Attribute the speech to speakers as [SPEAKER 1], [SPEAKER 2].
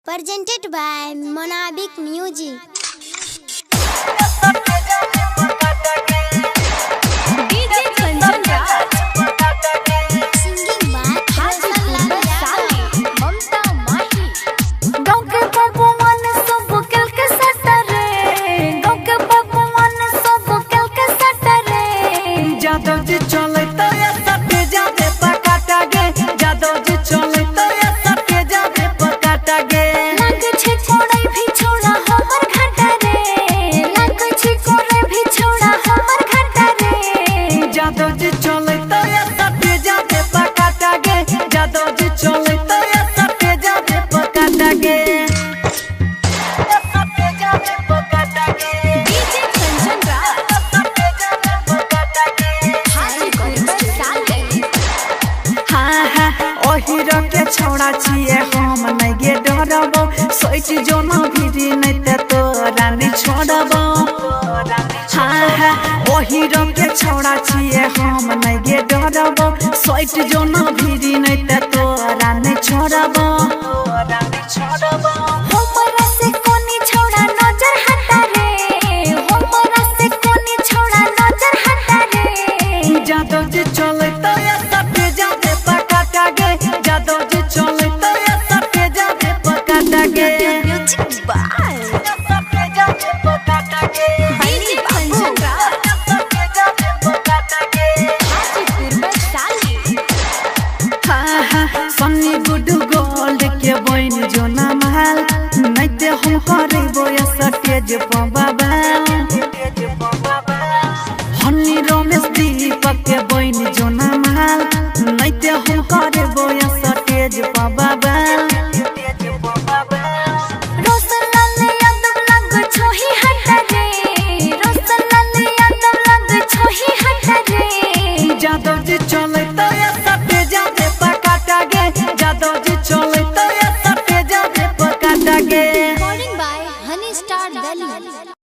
[SPEAKER 1] Presented by Monabic Music.
[SPEAKER 2] Hero के छोड़ा छिए हम नहीं गे डरबो सोच जो ना भिरी नहीं ते तोरा नहीं छोड़बो। हाँ हाँ ओ हीरो के छोड़ा छिए हम नहीं गे डरबो सोच जो ना भिरी नहीं ते तोरा नहीं छोड़बो।
[SPEAKER 3] हमरा से कोनी छोड़ा नजर हटा रे, हमरा से कोनी छोड़ा नजर हटा रे।
[SPEAKER 2] जादो जी चले तो या सटे जादे पकाटा गे, जादो जी चले तो या सटे जादे पकाटा गे।
[SPEAKER 3] म्यूजिक बाय
[SPEAKER 2] सटे जादे पकाटा गे,
[SPEAKER 3] हनी पंजरा
[SPEAKER 2] सटे जादे पकाटा गे।
[SPEAKER 3] हाजीपुर में साली
[SPEAKER 2] हाँ हाँ सन्नी गुडू गोल्ड के बहन जो ना महल नहीं ते हम करे बोया सटेज बाबा। हनी रमेश दीपक के बहन जो ना महल नहीं ते हम करे बोया सटेज बाबा।
[SPEAKER 3] रोशनलाल यादव लग छोही हटा रे, रोशनलाल यादव लग छोही हटा रे।
[SPEAKER 2] जादव जी चले